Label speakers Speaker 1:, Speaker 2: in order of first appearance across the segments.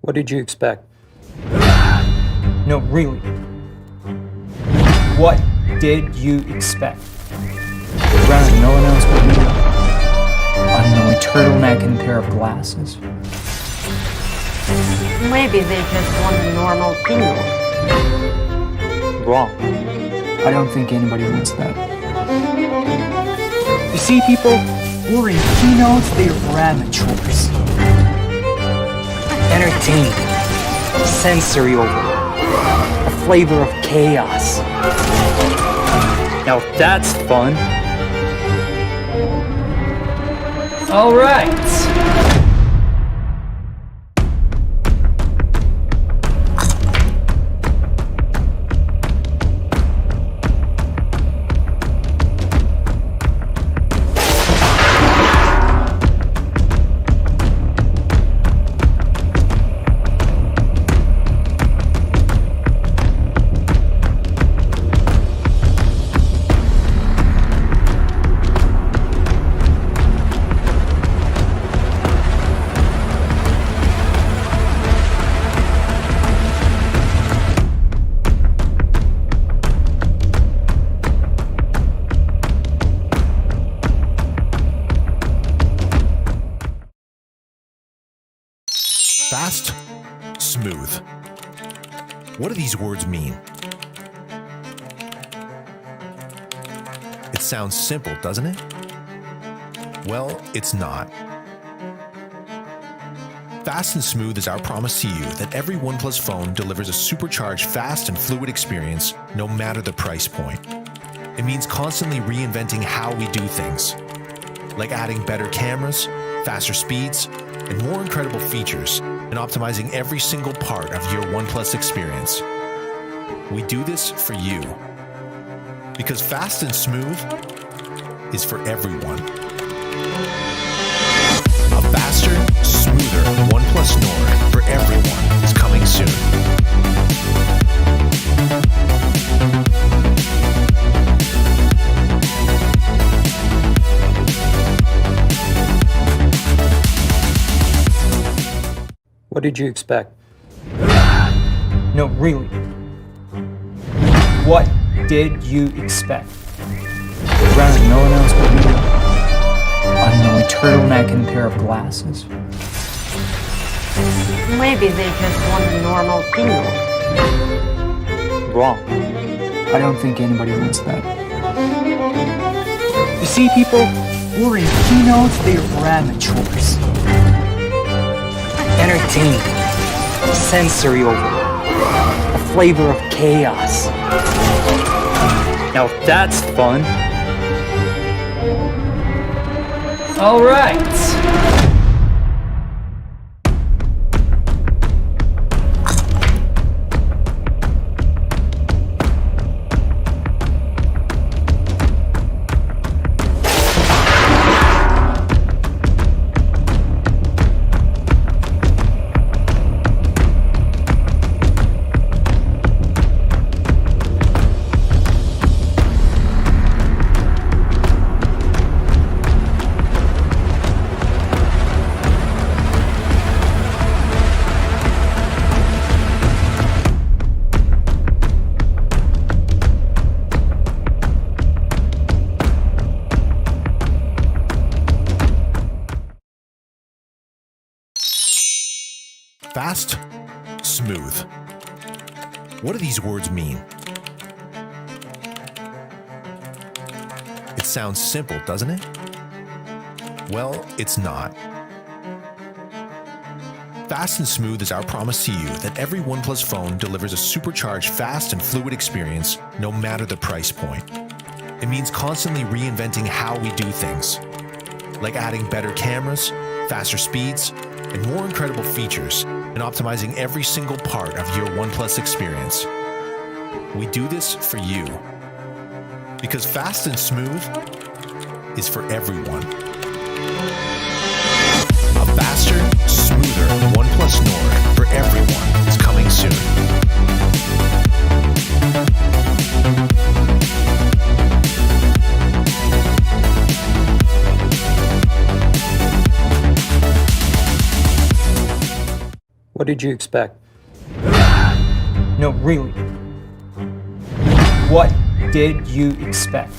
Speaker 1: What did you expect?
Speaker 2: No, really. What did you expect? Around no one else but me. Unknown turtleneck and a pair of glasses.
Speaker 3: Maybe they just want a normal keynote.
Speaker 2: Wrong. I don't think anybody wants that. You see, people, we're in keynotes, they are amateurs. Entertainment, sensory overload, a flavor of chaos. Now that's fun. All right.
Speaker 4: Fast, smooth. What do these words mean? It sounds simple, doesn't it? Well, it's not. Fast and smooth is our promise to you that every OnePlus phone delivers a supercharged, fast and fluid experience no matter the price point. It means constantly reinventing how we do things, like adding better cameras, faster speeds, and more incredible features, and optimizing every single part of your OnePlus experience. We do this for you, because fast and smooth is for everyone. A faster, smoother OnePlus Nord for everyone is coming soon.
Speaker 1: What did you expect?
Speaker 2: No, really. What did you expect? Around no one else but me. Unknown turtleneck and a pair of glasses.
Speaker 3: Maybe they just want a normal keynote.
Speaker 2: Wrong. I don't think anybody wants that. You see, people, we're in keynotes, they are amateurs. Entertainment, sensory overload, a flavor of chaos. Now that's fun. All right.
Speaker 4: Fast, smooth. What do these words mean? It sounds simple, doesn't it? Well, it's not. Fast and smooth is our promise to you that every OnePlus phone delivers a supercharged, fast and fluid experience no matter the price point. It means constantly reinventing how we do things, like adding better cameras, faster speeds, and more incredible features, and optimizing every single part of your OnePlus experience. We do this for you, because fast and smooth is for everyone. A faster, smoother OnePlus Nord for everyone is coming soon.
Speaker 1: What did you expect?
Speaker 2: No, really. What did you expect?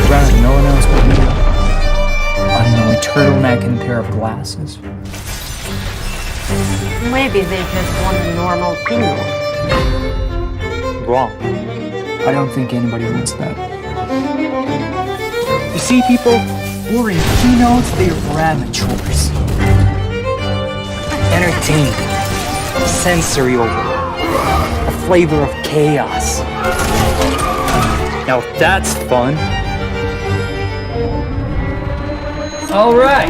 Speaker 2: Rather no one else but me. Unknown turtleneck and a pair of glasses.
Speaker 3: Maybe they just want a normal keynote.
Speaker 2: Wrong. I don't think anybody wants that. You see, people, we're in keynotes, they are amateurs. Entertainment, sensory overload, a flavor of chaos. Now that's fun. All right.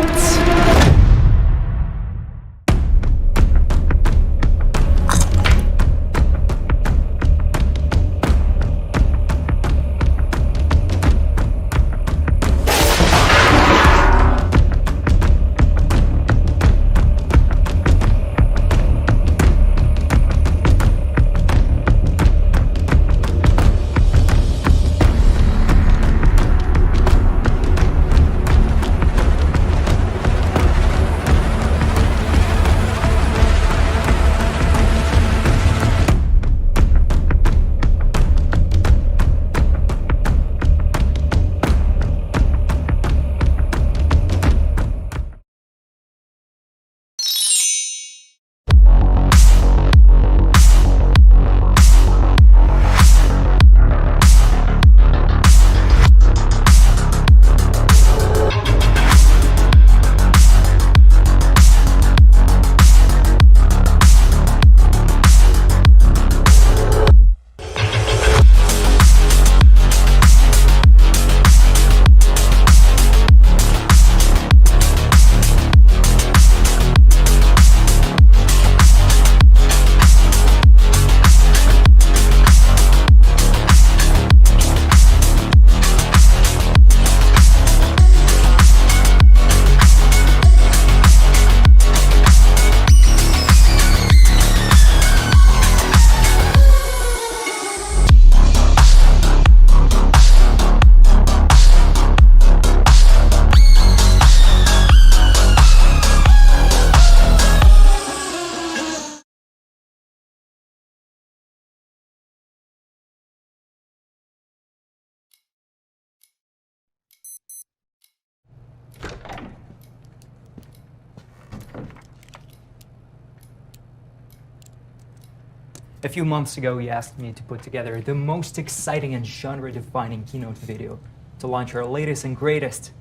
Speaker 2: A few months ago, he asked me to put together the most exciting and genre-defining keynote video to launch our latest and greatest,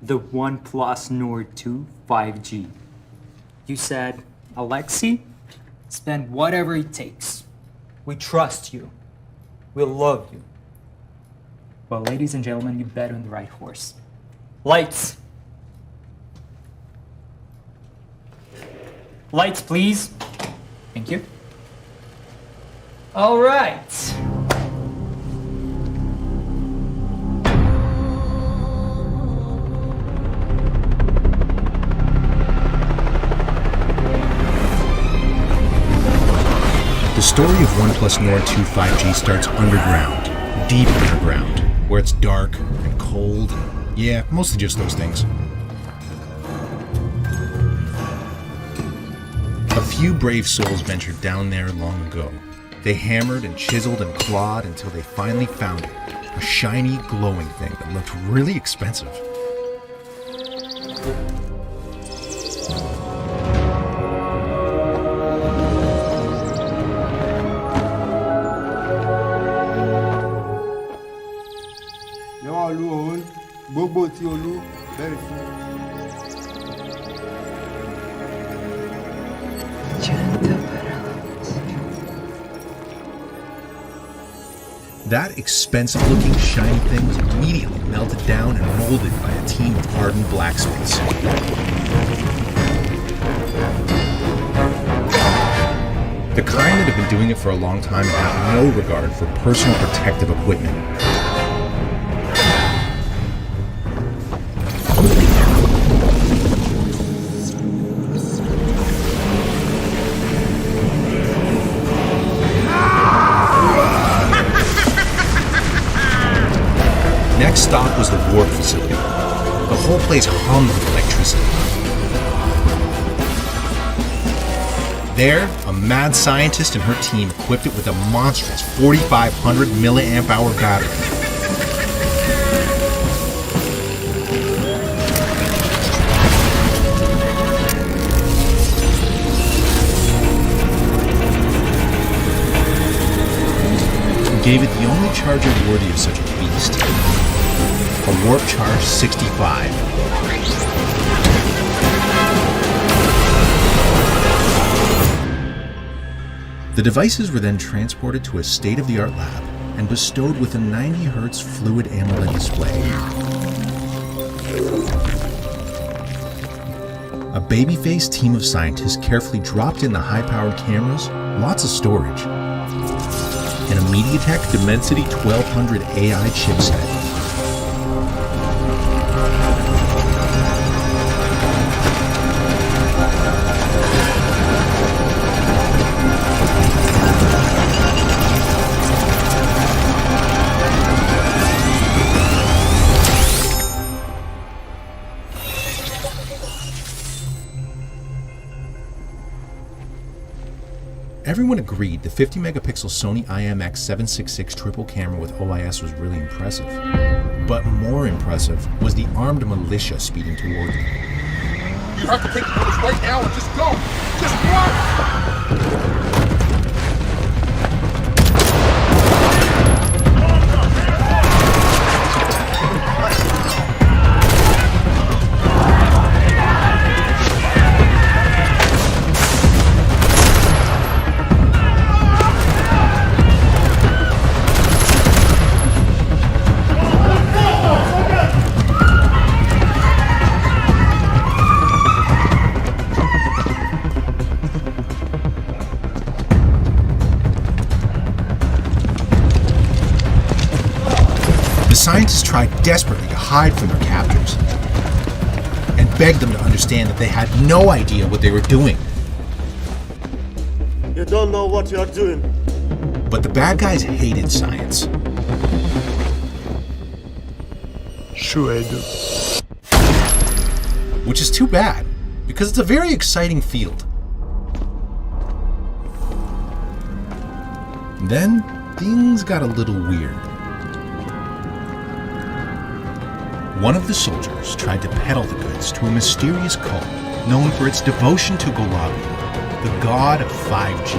Speaker 2: the OnePlus Nord 2 5G. You said, Alexi, spend whatever it takes. We trust you. We love you. Well, ladies and gentlemen, you bet on the right horse. Lights. Lights, please. Thank you. All right.
Speaker 4: The story of OnePlus Nord 2 5G starts underground, deep underground, where it's dark and cold. Yeah, mostly just those things. A few brave souls ventured down there long ago. They hammered and chiseled and clawed until they finally found it. A shiny, glowing thing that looked really expensive. That expensive-looking shiny thing was immediately melted down and molded by a team of hardened blacksmiths. The kind that have been doing it for a long time and have no regard for personal protective equipment. Next stop was the warp facility. The whole place hummed with electricity.
Speaker 5: There, a mad scientist and her team equipped it with a monstrous 4,500 milliamp hour battery. And gave it the only charger worthy of such a beast. A Warp Charge 65. The devices were then transported to a state-of-the-art lab and bestowed with a 90 Hz fluid AMOLED display. A baby-faced team of scientists carefully dropped in the high-powered cameras, lots of storage, and a MediaTek Dimensity 1200 AI chipset. Everyone agreed the 50 megapixel Sony IMX766 triple camera with OIS was really impressive. But more impressive was the armed militia speeding toward them.
Speaker 6: You have to take the photos right now and just go! Just run!
Speaker 5: Scientists tried desperately to hide from their captors and begged them to understand that they had no idea what they were doing.
Speaker 7: You don't know what you're doing.
Speaker 5: But the bad guys hated science.
Speaker 1: Sure I do.
Speaker 5: Which is too bad, because it's a very exciting field. Then, things got a little weird. One of the soldiers tried to peddle the goods to a mysterious cult known for its devotion to Gulabi, the god of 5G.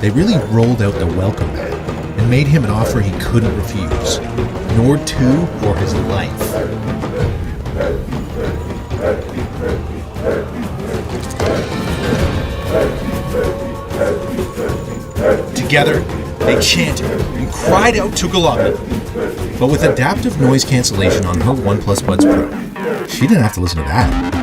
Speaker 5: They really rolled out the welcome mat and made him an offer he couldn't refuse. Nord 2 or his life. Together, they chanted and cried out to Gulabi. But with adaptive noise cancellation on her OnePlus Buds Pro, she didn't have to listen to that.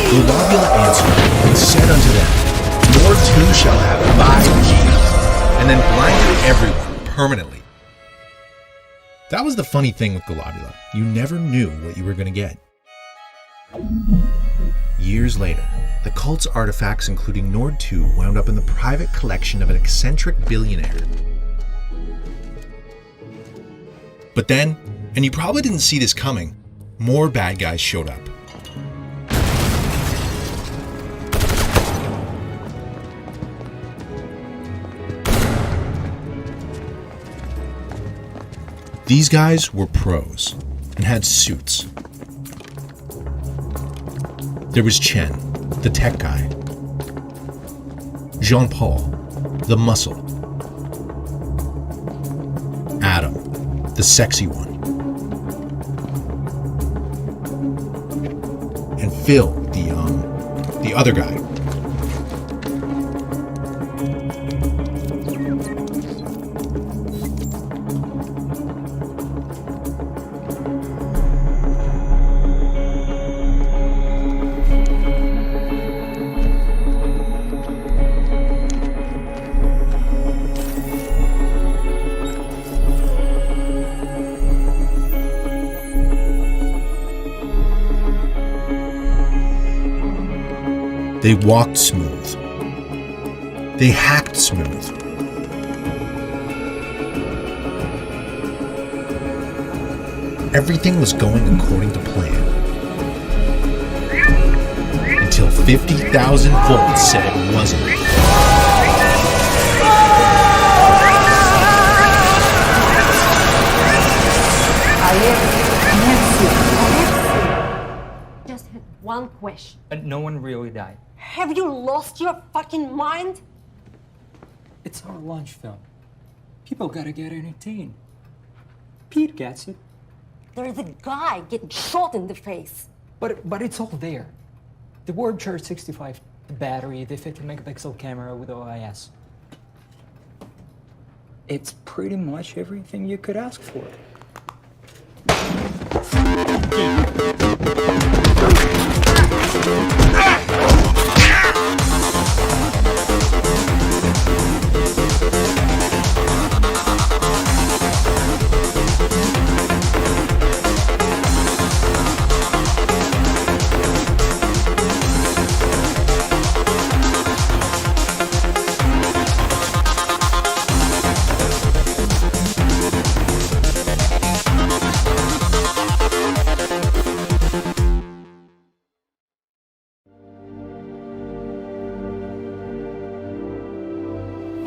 Speaker 5: Gulabula answered and said unto them, Nord 2 shall have 5G, and then blinded everyone permanently. That was the funny thing with Gulabula. You never knew what you were going to get. Years later, the cult's artifacts, including Nord 2, wound up in the private collection of an eccentric billionaire. But then, and you probably didn't see this coming, more bad guys showed up. These guys were pros and had suits. There was Chen, the tech guy. Jean-Paul, the muscle. Adam, the sexy one. And Phil, the other guy. They walked smooth. They hacked smooth. Everything was going according to plan. Until 50,000 volts said it wasn't.
Speaker 3: Just had one question.
Speaker 2: No one really died.
Speaker 3: Have you lost your fucking mind?
Speaker 2: It's our launch film. People gotta get entertained. Pete gets it.
Speaker 3: There's a guy getting shot in the face.
Speaker 2: But it's all there. The word charge 65, the battery, the 50-megapixel camera with OIS. It's pretty much everything you could ask for.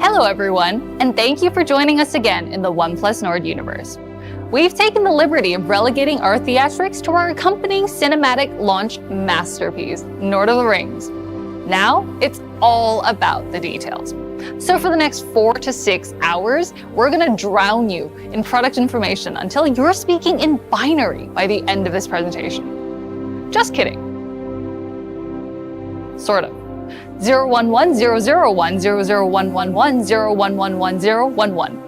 Speaker 8: Hello everyone, and thank you for joining us again in the OnePlus Nord universe. We've taken the liberty of relegating our theatrics to our accompanying cinematic launch masterpiece, Lord of the Rings. Now, it's all about the details. So for the next 4 to 6 hours, we're gonna drown you in product information until you're speaking in binary by the end of this presentation. Just kidding. Sort of. 011 001 00111 0111 011.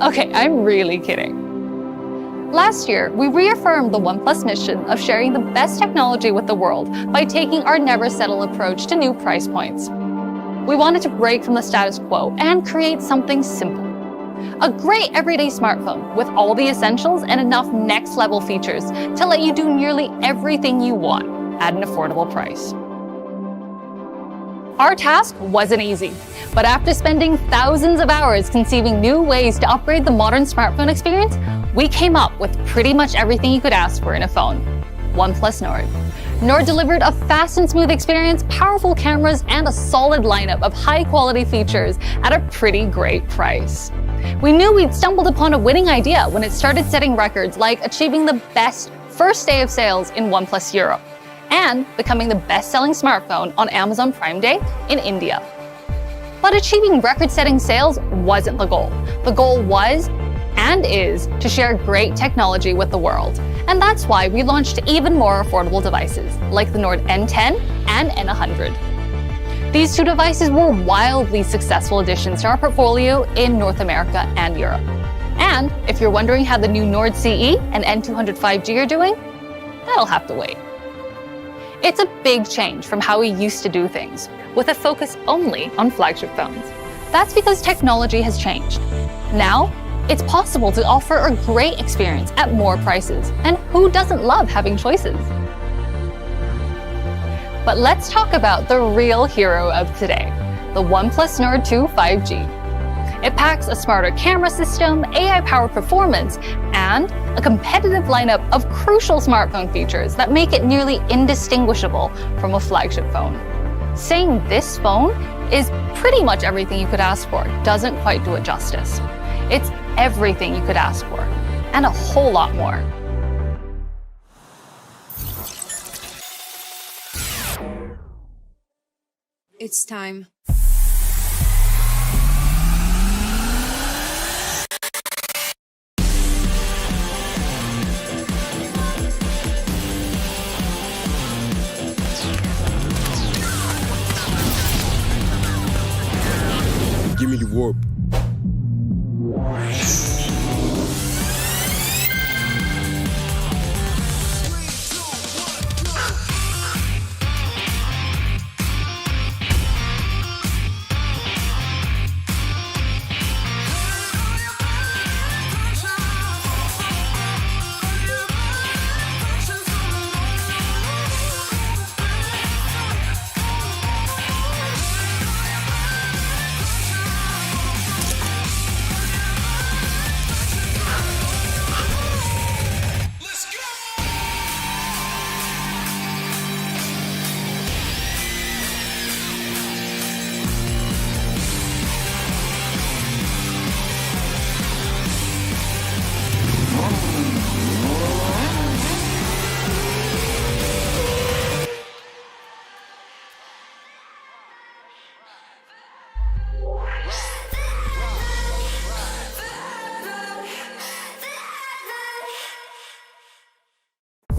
Speaker 8: Okay, I'm really kidding. Last year, we reaffirmed the OnePlus mission of sharing the best technology with the world by taking our never settle approach to new price points. We wanted to break from the status quo and create something simple. A great everyday smartphone with all the essentials and enough next level features to let you do nearly everything you want at an affordable price. Our task wasn't easy, but after spending thousands of hours conceiving new ways to upgrade the modern smartphone experience, we came up with pretty much everything you could ask for in a phone. OnePlus Nord. Nord delivered a fast and smooth experience, powerful cameras, and a solid lineup of high-quality features at a pretty great price. We knew we'd stumbled upon a winning idea when it started setting records like achieving the best first day of sales in OnePlus Europe, and becoming the best-selling smartphone on Amazon Prime Day in India. But achieving record-setting sales wasn't the goal. The goal was, and is, to share great technology with the world. And that's why we launched even more affordable devices, like the Nord N10 and N100. These two devices were wildly successful additions to our portfolio in North America and Europe. And if you're wondering how the new Nord CE and N200 5G are doing, that'll have to wait. It's a big change from how we used to do things, with a focus only on flagship phones. That's because technology has changed. Now, it's possible to offer a great experience at more prices, and who doesn't love having choices? But let's talk about the real hero of today, the OnePlus Nord 2 5G. It packs a smarter camera system, AI-powered performance, and a competitive lineup of crucial smartphone features that make it nearly indistinguishable from a flagship phone. Saying this phone is pretty much everything you could ask for doesn't quite do it justice. It's everything you could ask for, and a whole lot more.
Speaker 9: It's time.
Speaker 10: Give me the warp.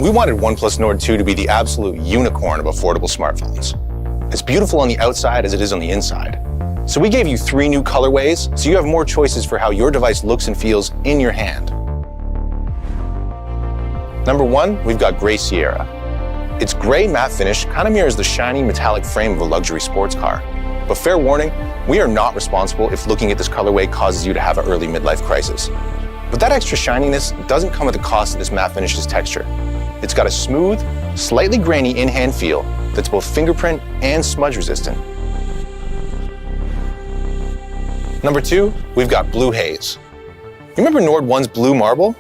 Speaker 9: we wanted OnePlus Nord 2 to be the absolute unicorn of affordable smartphones. It's beautiful on the outside as it is on the inside. So we gave you 3 new colorways, so you have more choices for how your device looks and feels in your hand. Number 1, we've got Gray Sierra. Its gray matte finish kind of mirrors the shiny metallic frame of a luxury sports car. But fair warning, we are not responsible if looking at this colorway causes you to have an early midlife crisis. But that extra shininess doesn't come at the cost of this matte finish's texture. It's got a smooth, slightly grainy in-hand feel that's both fingerprint and smudge resistant. Number 2, we've got Blue Haze. Remember Nord 1's Blue Marble?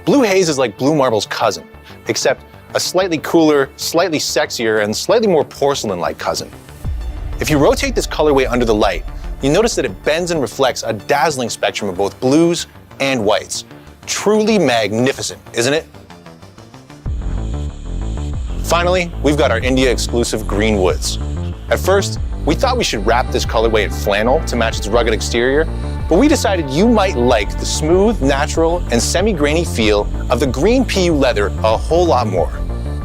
Speaker 9: Blue Haze is like Blue Marble's cousin, except a slightly cooler, slightly sexier, and slightly more porcelain-like cousin. If you rotate this colorway under the light, you notice that it bends and reflects a dazzling spectrum of both blues and whites. Truly magnificent, isn't it? Finally, we've got our India-exclusive Green Woods. At first, we thought we should wrap this colorway in flannel to match its rugged exterior, but we decided you might like the smooth, natural, and semi-grainy feel of the green PU leather a whole lot more.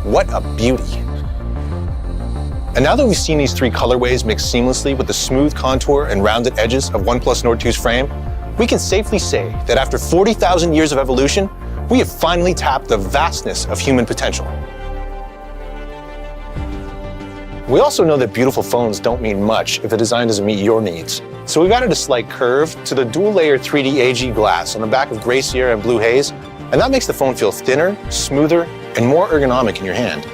Speaker 9: What a beauty. And now that we've seen these 3 colorways mix seamlessly with the smooth contour and rounded edges of OnePlus Nord 2's frame, we can safely say that after 40,000 years of evolution, we have finally tapped the vastness of human potential. We also know that beautiful phones don't mean much if the design doesn't meet your needs. So we've added a slight curve to the dual-layer 3D AG glass on the back of Gray Sierra and Blue Haze, and that makes the phone feel thinner, smoother, and more ergonomic in your hand.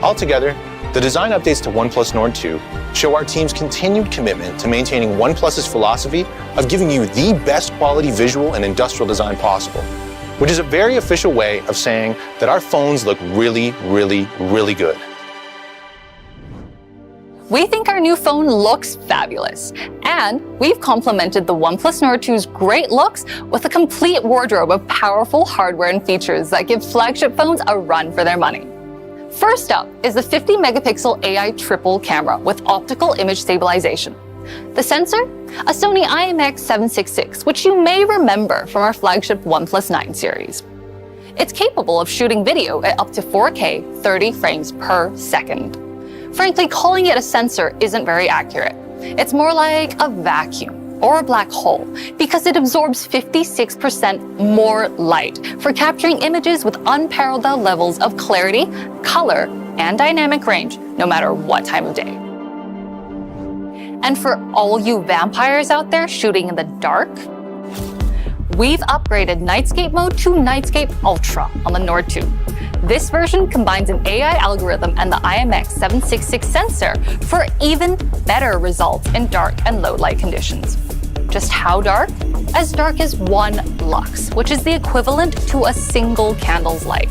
Speaker 9: Altogether, the design updates to OnePlus Nord 2 show our team's continued commitment to maintaining OnePlus's philosophy of giving you the best quality visual and industrial design possible, which is a very official way of saying that our phones look really, really, really good.
Speaker 8: We think our new phone looks fabulous, and we've complemented the OnePlus Nord 2's great looks with a complete wardrobe of powerful hardware and features that give flagship phones a run for their money. First up is the 50-megapixel AI triple camera with optical image stabilization. The sensor? A Sony IMX766, which you may remember from our flagship OnePlus 9 series. It's capable of shooting video at up to 4K 30 frames per second. Frankly, calling it a sensor isn't very accurate. It's more like a vacuum or a black hole because it absorbs 56% more light for capturing images with unparalleled levels of clarity, color, and dynamic range, no matter what time of day. And for all you vampires out there shooting in the dark, we've upgraded Nightscape mode to Nightscape Ultra on the Nord 2. This version combines an AI algorithm and the IMX766 sensor for even better results in dark and low light conditions. Just how dark? As dark as 1 lux, which is the equivalent to a single candle's light.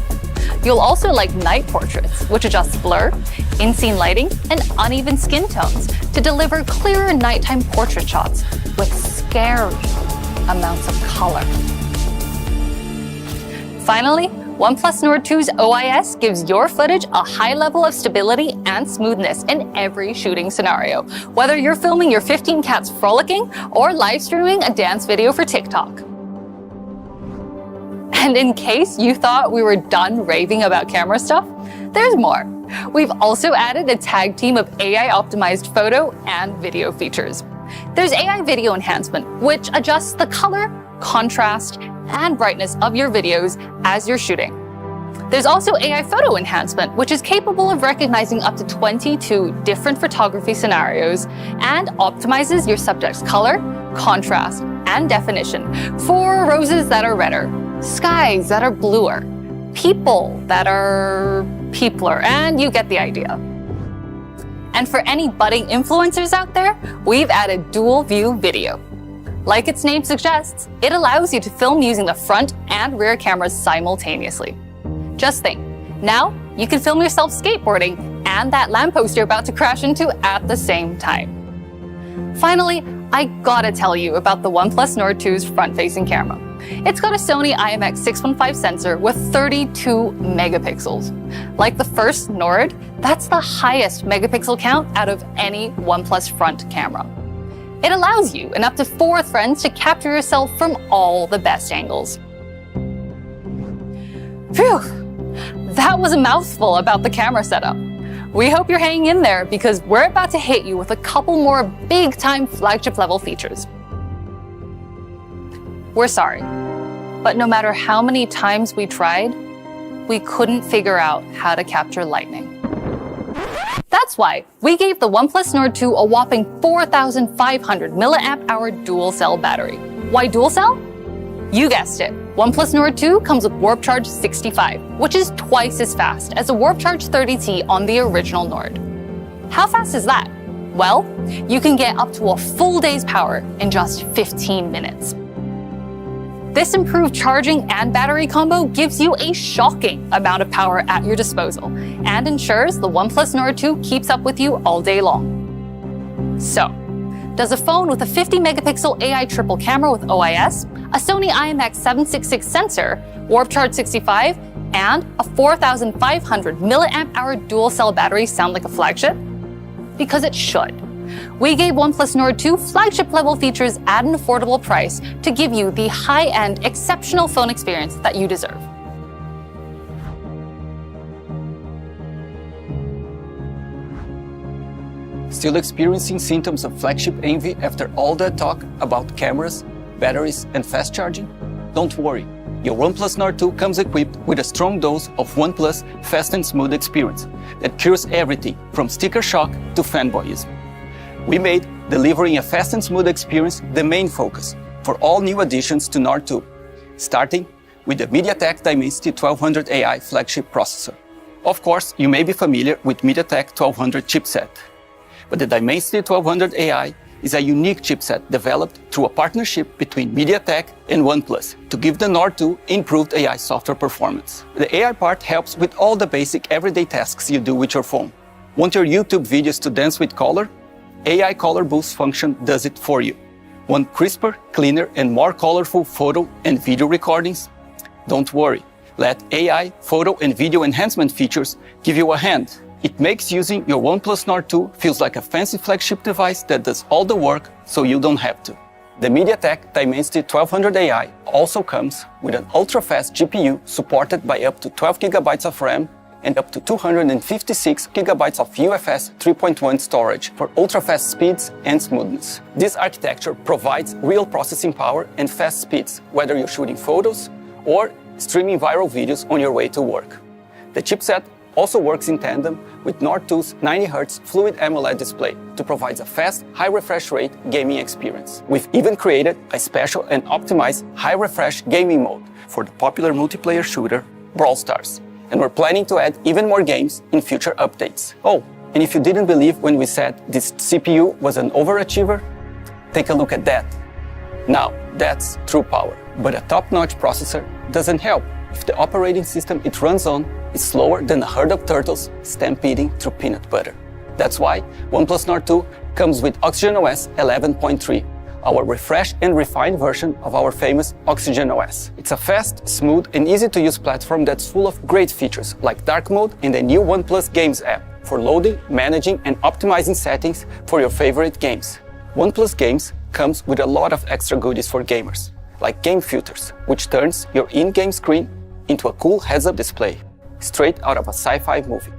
Speaker 8: You'll also like night portraits, which adjusts blur, in-scene lighting, and uneven skin tones to deliver clearer nighttime portrait shots with scary amounts of color. Finally, OnePlus Nord 2's OIS gives your footage a high level of stability and smoothness in every shooting scenario, whether you're filming your 15 cats frolicking or live streaming a dance video for TikTok. And in case you thought we were done raving about camera stuff, there's more. We've also added a tag team of AI-optimized photo and video features. There's AI video enhancement, which adjusts the color, contrast, and brightness of your videos as you're shooting. There's also AI photo enhancement, which is capable of recognizing up to 22 different photography scenarios and optimizes your subject's color, contrast, and definition for roses that are redder, skies that are bluer, people that are peopler, and you get the idea. And for any budding influencers out there, we've added dual view video. Like its name suggests, it allows you to film using the front and rear cameras simultaneously. Just think, now you can film yourself skateboarding and that lamppost you're about to crash into at the same time. Finally, I gotta tell you about the OnePlus Nord 2's front-facing camera. It's got a Sony IMX615 sensor with 32 megapixels. Like the first Nord, that's the highest megapixel count out of any OnePlus front camera. It allows you and up to 4 friends to capture yourself from all the best angles. Phew! That was a mouthful about the camera setup. We hope you're hanging in there because we're about to hit you with a couple more big-time flagship-level features. We're sorry, but no matter how many times we tried, we couldn't figure out how to capture lightning. That's why we gave the OnePlus Nord 2 a whopping 4,500 mAh dual cell battery. Why dual cell? You guessed it. OnePlus Nord 2 comes with Warp Charge 65, which is twice as fast as the Warp Charge 30T on the original Nord. How fast is that? Well, you can get up to a full day's power in just 15 minutes. This improved charging and battery combo gives you a shocking amount of power at your disposal and ensures the OnePlus Nord 2 keeps up with you all day long. So, does a phone with a 50-megapixel AI triple camera with OIS, a Sony IMX766 sensor, Warp Charge 65, and a 4,500 mAh dual cell battery sound like a flagship? Because it should. We gave OnePlus Nord 2 flagship-level features at an affordable price to give you the high-end, exceptional phone experience that you deserve.
Speaker 11: Still experiencing symptoms of flagship envy after all that talk about cameras, batteries, and fast charging? Don't worry. Your OnePlus Nord 2 comes equipped with a strong dose of OnePlus fast and smooth experience that cures everything from sticker shock to fanboyism. We made delivering a fast and smooth experience the main focus for all new additions to Nord 2, starting with the MediaTek Dimensity 1200 AI flagship processor. Of course, you may be familiar with MediaTek 1200 chipset, but the Dimensity 1200 AI is a unique chipset developed through a partnership between MediaTek and OnePlus to give the Nord 2 improved AI software performance. The AI part helps with all the basic everyday tasks you do with your phone. Want your YouTube videos to dance with color? AI Color Boost function does it for you. Want crisper, cleaner, and more colorful photo and video recordings? Don't worry. Let AI photo and video enhancement features give you a hand. It makes using your OnePlus Nord 2 feels like a fancy flagship device that does all the work so you don't have to. The MediaTek Dimensity 1200 AI also comes with an ultra-fast GPU supported by up to 12 GB of RAM and up to 256 GB of UFS 3.1 storage for ultra-fast speeds and smoothness. This architecture provides real processing power and fast speeds, whether you're shooting photos or streaming viral videos on your way to work. The chipset also works in tandem with Nord 2's 90Hz Fluid AMOLED display to provide a fast, high refresh rate gaming experience. We've even created a special and optimized high refresh gaming mode for the popular multiplayer shooter Brawl Stars. And we're planning to add even more games in future updates. Oh, and if you didn't believe when we said this CPU was an overachiever, take a look at that. Now, that's true power. But a top-notch processor doesn't help if the operating system it runs on is slower than a herd of turtles stampeding through peanut butter. That's why OnePlus Nord 2 comes with OxygenOS 11.3, our refreshed and refined version of our famous OxygenOS. It's a fast, smooth, and easy-to-use platform that's full of great features like dark mode and the new OnePlus Games app for loading, managing, and optimizing settings for your favorite games. OnePlus Games comes with a lot of extra goodies for gamers, like game filters, which turns your in-game screen into a cool heads-up display, straight out of a sci-fi movie.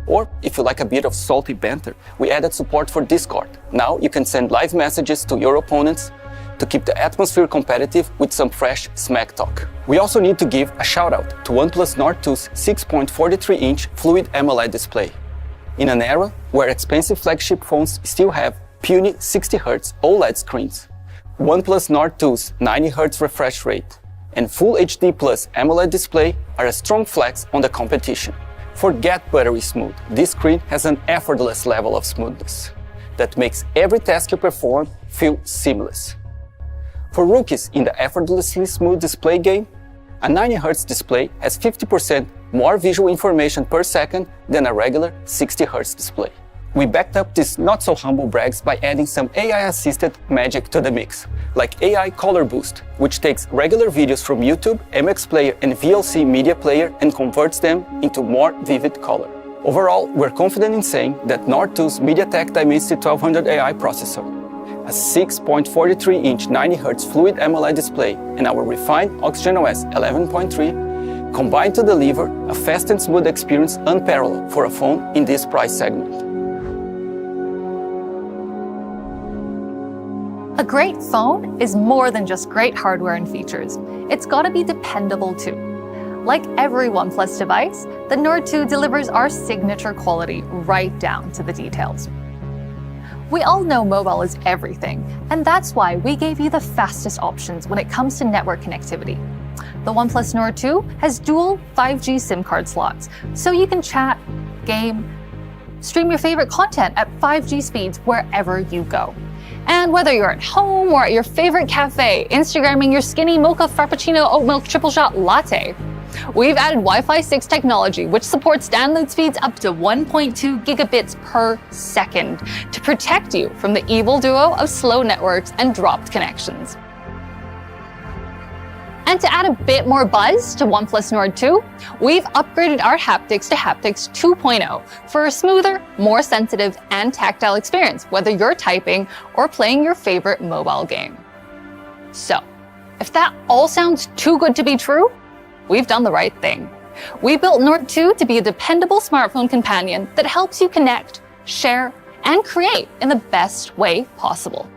Speaker 11: Or, if you like a bit of salty banter, we added support for Discord. Now you can send live messages to your opponents to keep the atmosphere competitive with some fresh smack talk. We also need to give a shout out to OnePlus Nord 2's 6.43-inch Fluid AMOLED display. In an era where expensive flagship phones still have puny 60Hz OLED screens, OnePlus Nord 2's 90Hz refresh rate and Full HD Plus AMOLED display are a strong flex on the competition. Forget buttery smooth. This screen has an effortless level of smoothness that makes every task you perform feel seamless. For rookies in the effortlessly smooth display game, a 90Hz display has 50% more visual information per second than a regular 60Hz display. We backed up these not-so-humble brags by adding some AI-assisted magic to the mix, like AI Color Boost, which takes regular videos from YouTube, MX Player, and VLC Media Player and converts them into more vivid color. Overall, we're confident in saying that Nord 2's MediaTek Dimensity 1200 AI processor, a 6.43-inch 90Hz Fluid AMOLED display, and our refined OxygenOS 11.3 combined to deliver a fast and smooth experience unparalleled for a phone in this price segment.
Speaker 8: A great phone is more than just great hardware and features. It's gotta be dependable too. Like every OnePlus device, the Nord 2 delivers our signature quality right down to the details. We all know mobile is everything, and that's why we gave you the fastest options when it comes to network connectivity. The OnePlus Nord 2 has dual 5G SIM card slots, so you can chat, game, stream your favorite content at 5G speeds wherever you go. And whether you're at home or at your favorite cafe, Instagramming your skinny mocha frappuccino oat milk triple shot latte, we've added Wi-Fi 6 technology, which supports download speeds up to 1.2 gigabits per second to protect you from the evil duo of slow networks and dropped connections. And to add a bit more buzz to OnePlus Nord 2, we've upgraded our haptics to haptics 2.0 for a smoother, more sensitive, and tactile experience, whether you're typing or playing your favorite mobile game. So, if that all sounds too good to be true, we've done the right thing. We built Nord 2 to be a dependable smartphone companion that helps you connect, share, and create in the best way possible.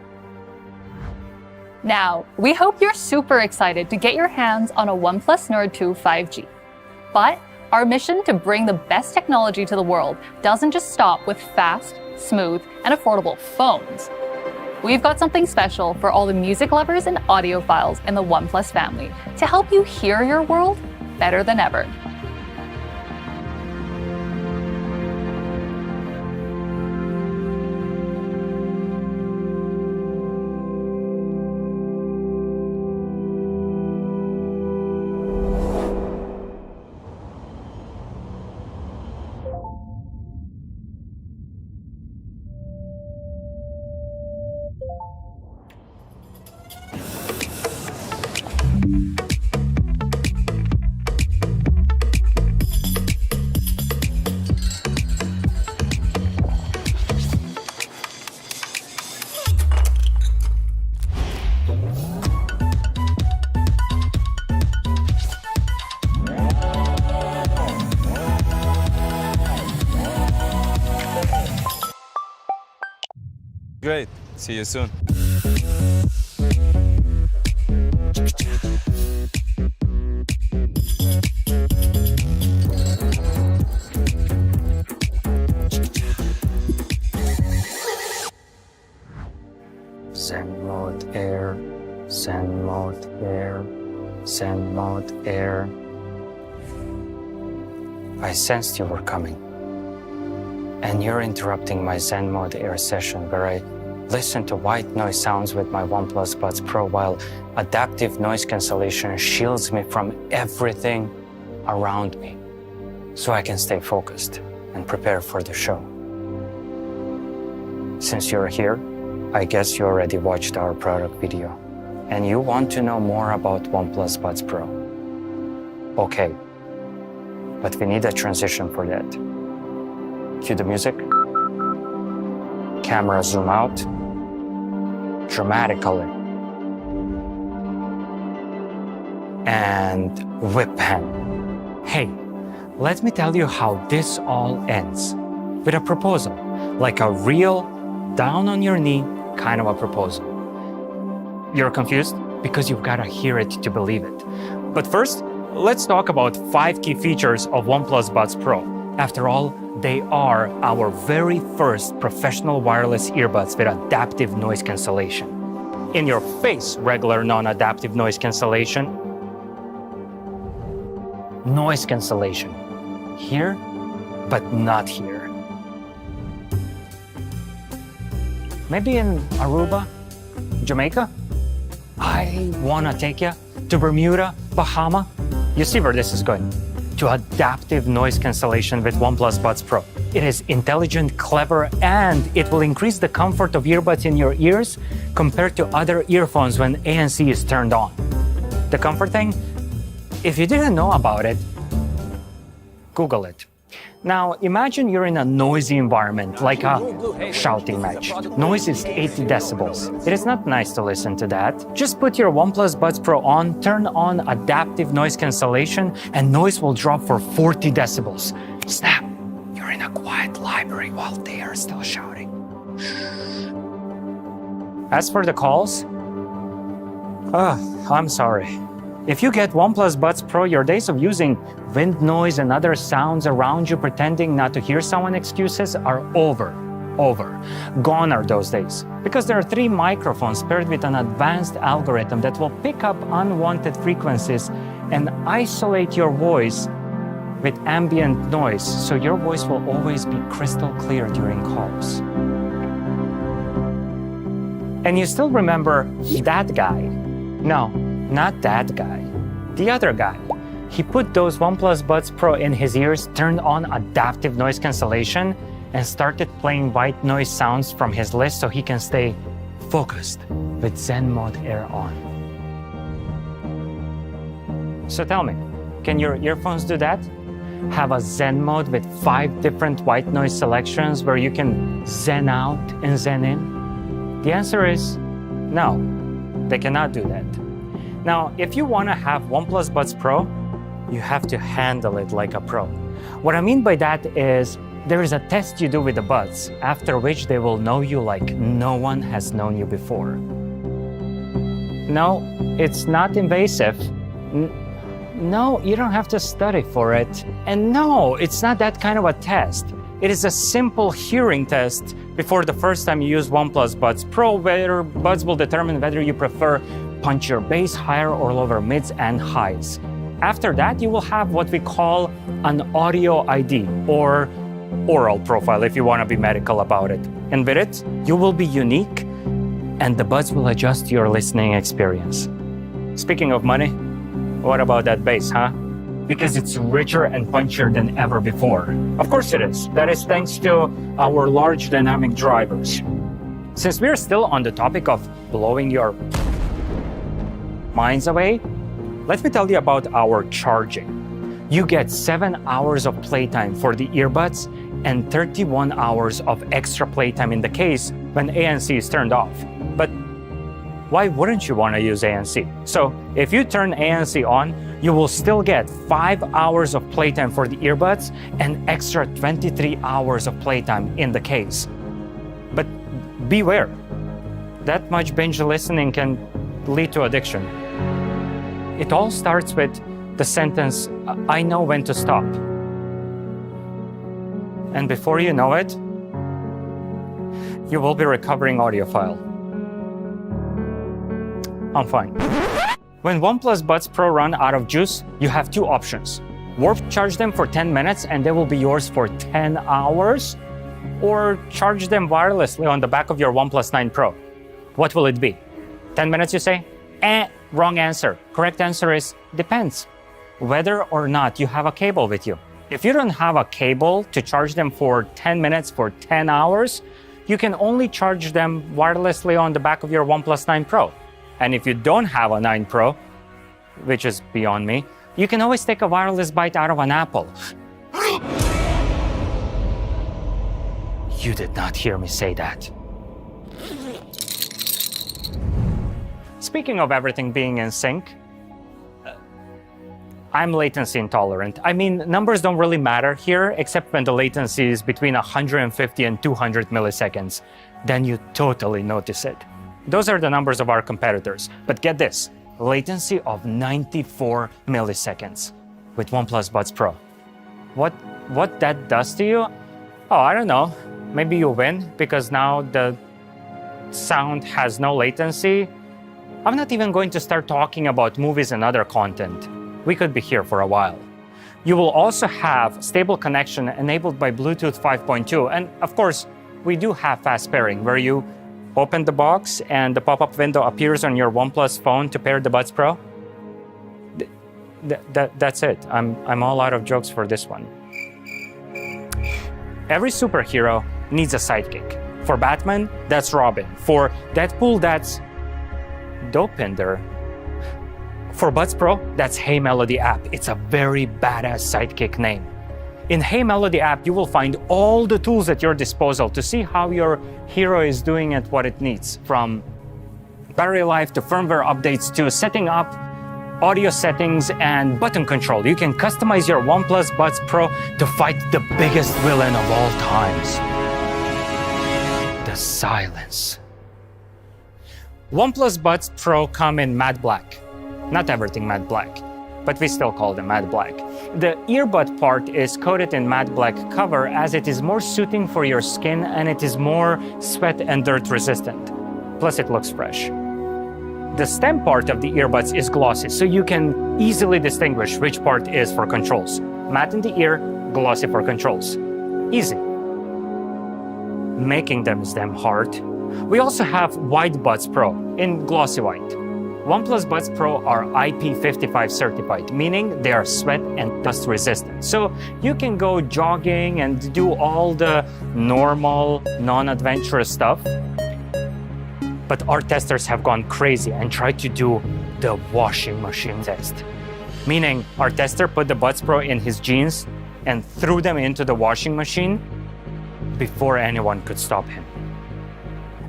Speaker 8: Now, we hope you're super excited to get your hands on a OnePlus Nord 2 5G. But our mission to bring the best technology to the world doesn't just stop with fast, smooth, and affordable phones. We've got something special for all the music lovers and audiophiles in the OnePlus family to help you hear your world better than ever.
Speaker 12: Great. See you soon.
Speaker 13: Send mode air, send mode air, send mode air. I sensed you were coming. And you're interrupting my Zen Mode Air session where I listen to white noise sounds with my OnePlus Buds Pro while adaptive noise cancellation shields me from everything around me so I can stay focused and prepare for the show. Since you're here, I guess you already watched our product video and you want to know more about OnePlus Buds Pro. Okay, but we need a transition for that. Cue the music. Camera zoom out. Dramatically. And whip hand.
Speaker 14: Hey, let me tell you how this all ends. With a proposal. Like a real, down on your knee kind of a proposal. You're confused? Because you've got to hear it to believe it. But first, let's talk about 5 key features of OnePlus Buds Pro. After all, they are our very first professional wireless earbuds with adaptive noise cancellation. In your face, regular non-adaptive noise cancellation. Noise cancellation. Here, but not here. Maybe in Aruba, Jamaica? I wanna take you to Bermuda, Bahama. You see where this is going. To adaptive noise cancellation with OnePlus Buds Pro. It is intelligent, clever, and it will increase the comfort of earbuds in your ears compared to other earphones when ANC is turned on. The comfort thing? If you didn't know about it, Google it. Now, imagine you're in a noisy environment, like a shouting match. Noise is 80 decibels. It is not nice to listen to that. Just put your OnePlus Buds Pro on, turn on adaptive noise cancellation, and noise will drop for 40 decibels. Snap! You're in a quiet library while they are still shouting. As for the calls, I'm sorry. If you get OnePlus Buds Pro, your days of using wind noise and other sounds around you pretending not to hear someone excuses are over. Gone are those days. Because there are 3 microphones paired with an advanced algorithm that will pick up unwanted frequencies and isolate your voice with ambient noise, so your voice will always be crystal clear during calls. And you still remember that guy? No, not that guy. The other guy. He put those OnePlus Buds Pro in his ears, turned on adaptive noise cancellation, and started playing white noise sounds from his list so he can stay focused with Zen Mode Air on. So tell me, can your earphones do that? Have a Zen mode with 5 different white noise selections where you can zen out and zen in? The answer is no, they cannot do that. Now, if you want to have OnePlus Buds Pro, you have to handle it like a pro. What I mean by that is there is a test you do with the buds, after which they will know you like no one has known you before. No, it's not invasive. No, you don't have to study for it. And no, it's not that kind of a test. It is a simple hearing test before the first time you use OnePlus Buds Pro, where buds will determine whether you prefer punch your bass higher or lower mids and highs. After that, you will have what we call an audio ID, or oral profile if you want to be medical about it. And with it, you will be unique and the buds will adjust your listening experience. Speaking of money, what about that bass, huh? Because it's richer and punchier than ever before. Of course it is. That is thanks to our large dynamic drivers. Since we're still on the topic of blowing your minds away, let me tell you about our charging. You get 7 hours of playtime for the earbuds and 31 hours of extra playtime in the case when ANC is turned off. But why wouldn't you want to use ANC? So if you turn ANC on, you will still get 5 hours of playtime for the earbuds and extra 23 hours of playtime in the case. But beware, that much binge listening can lead to addiction. It all starts with the sentence, "I know when to stop." And before you know it, you will be recovering audiophile. I'm fine. When OnePlus Buds Pro run out of juice, you have 2 options. Warp charge them for 10 minutes and they will be yours for 10 hours, or charge them wirelessly on the back of your OnePlus 9 Pro. What will it be? 10 minutes, you say? Wrong answer. Correct answer is depends. Whether or not you have a cable with you. If you don't have a cable to charge them for 10 minutes for 10 hours, you can only charge them wirelessly on the back of your OnePlus 9 Pro. And if you don't have a 9 Pro, which is beyond me, you can always take a wireless bite out of an apple. You did not hear me say that. Speaking of everything being in sync, I'm latency intolerant. I mean, numbers don't really matter here, except when the latency is between 150 and 200 milliseconds. Then you totally notice it. Those are the numbers of our competitors. But get this, latency of 94 milliseconds with OnePlus Buds Pro. What that does to you? Oh, I don't know. Maybe you win because now the sound has no latency. I'm not even going to start talking about movies and other content. We could be here for a while. You will also have stable connection enabled by Bluetooth 5.2. And of course, we do have fast pairing where you open the box and the pop-up window appears on your OnePlus phone to pair the Buds Pro. That's it. I'm all out of jokes for this one. Every superhero needs a sidekick. For Batman, that's Robin. For Deadpool, that's Dopinder. For Buds Pro, that's Hey Melody app. It's a very badass sidekick name. In Hey Melody app, you will find all the tools at your disposal to see how your Hero is doing at what it needs, from battery life to firmware updates to setting up audio settings and button control. You can customize your OnePlus Buds Pro to fight the biggest villain of all times, the silence. OnePlus Buds Pro come in matte black. Not everything matte black, but we still call them matte black. The earbud part is coated in matte black cover as it is more suiting for your skin and it is more sweat and dirt resistant. Plus it looks fresh. The stem part of the earbuds is glossy, so you can easily distinguish which part is for controls. Matte in the ear, glossy for controls. Easy. Making them is damn hard. We also have White Buds Pro in glossy white. OnePlus Buds Pro are IP55 certified, meaning they are sweat and dust resistant. So you can go jogging and do all the normal, non-adventurous stuff. But our testers have gone crazy and tried to do the washing machine test. Meaning our tester put the Buds Pro in his jeans and threw them into the washing machine before anyone could stop him.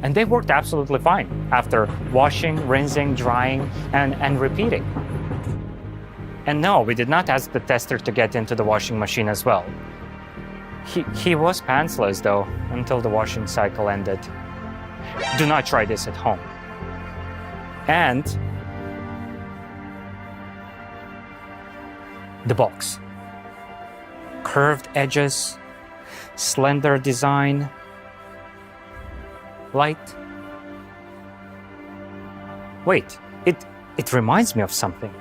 Speaker 14: And they worked absolutely fine after washing, rinsing, drying, and repeating. And no, we did not ask the tester to get into the washing machine as well. He was pantsless though, until the washing cycle ended. Do not try this at home. And the box. Curved edges, slender design, light. Wait, it reminds me of something.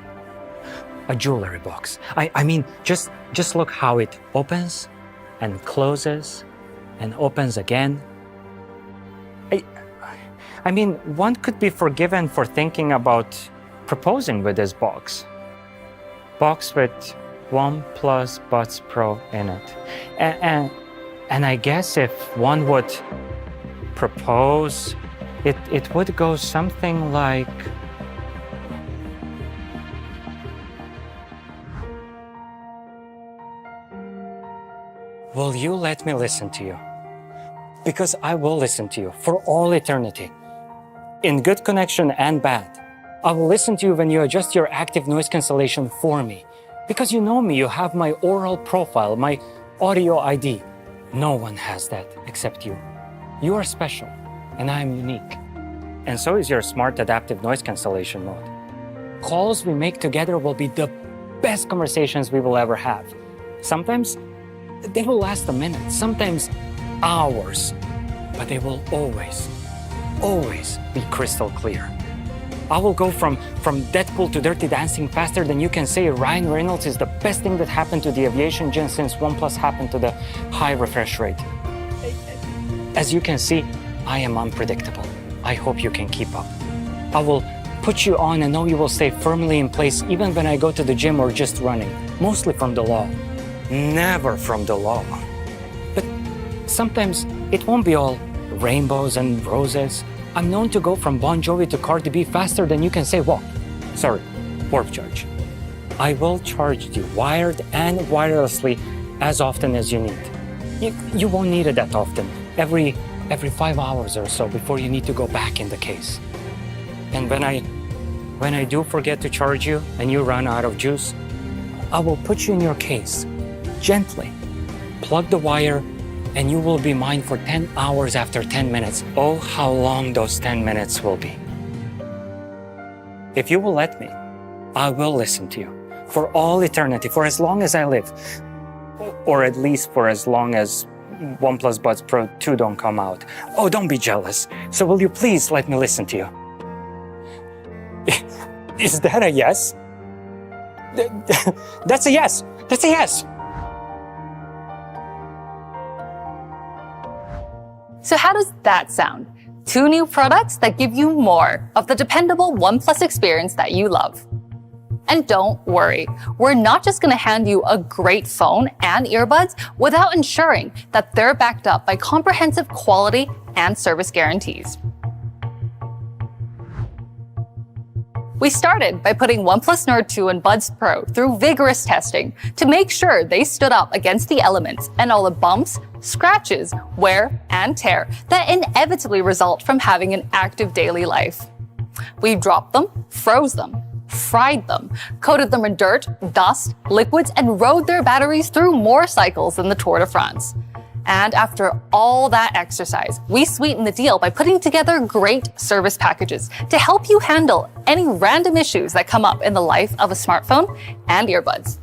Speaker 14: A jewelry box. I mean, just look how it opens and closes and opens again. I mean, one could be forgiven for thinking about proposing with this box. Box with OnePlus Buds Pro in it. And I guess if one would propose, it would go something like, will you let me listen to you? Because I will listen to you for all eternity. In good connection and bad. I will listen to you when you adjust your active noise cancellation for me. Because you know me, you have my oral profile, my audio ID. No one has that except you. You are special, and I am unique. And so is your smart adaptive noise cancellation mode. Calls we make together will be the best conversations we will ever have. Sometimes they will last a minute, sometimes hours, but they will always be crystal clear. I will go from Deadpool to Dirty Dancing faster than you can say Ryan Reynolds is the best thing that happened to the aviation gen since OnePlus happened to the high refresh rate. As you can see, I am unpredictable. I hope you can keep up. I will put you on and know you will stay firmly in place even when I go to the gym or just running, mostly from the law. Never from the law. But sometimes it won't be all rainbows and roses. I'm known to go from Bon Jovi to Cardi B faster than you can say walk. Sorry, warp charge. I will charge you wired and wirelessly as often as you need. You won't need it that often, every 5 hours or so before you need to go back in the case. And when I do forget to charge you and you run out of juice, I will put you in your case, gently, plug the wire, and you will be mine for 10 hours after 10 minutes. Oh, how long those 10 minutes will be. If you will let me, I will listen to you for all eternity, for as long as I live, or at least for as long as OnePlus Buds Pro 2 don't come out. Oh, don't be jealous. So will you please let me listen to you? Is that a yes? That's a yes. That's a yes.
Speaker 8: So how does that sound? 2 new products that give you more of the dependable OnePlus experience that you love. And don't worry, we're not just going to hand you a great phone and earbuds without ensuring that they're backed up by comprehensive quality and service guarantees. We started by putting OnePlus Nord 2 and Buds Pro through vigorous testing to make sure they stood up against the elements and all the bumps, scratches, wear, and tear that inevitably result from having an active daily life. We dropped them, froze them, fried them, coated them in dirt, dust, liquids, and rode their batteries through more cycles than the Tour de France. And after all that exercise, we sweetened the deal by putting together great service packages to help you handle any random issues that come up in the life of a smartphone and earbuds.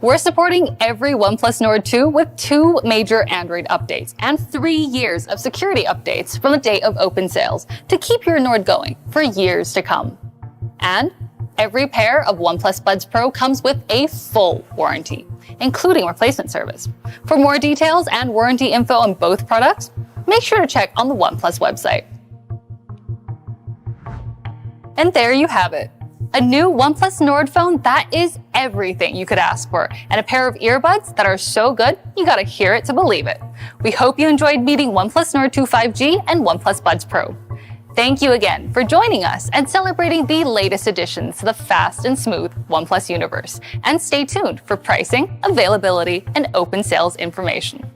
Speaker 8: We're supporting every OnePlus Nord 2 with 2 major Android updates and 3 years of security updates from the date of open sales to keep your Nord going for years to come. And every pair of OnePlus Buds Pro comes with a full warranty, including replacement service. For more details and warranty info on both products, make sure to check on the OnePlus website. And there you have it. A new OnePlus Nord phone that is everything you could ask for, and a pair of earbuds that are so good, you gotta hear it to believe it. We hope you enjoyed meeting OnePlus Nord 2 5G and OnePlus Buds Pro. Thank you again for joining us and celebrating the latest additions to the fast and smooth OnePlus universe. And stay tuned for pricing, availability, and open sales information.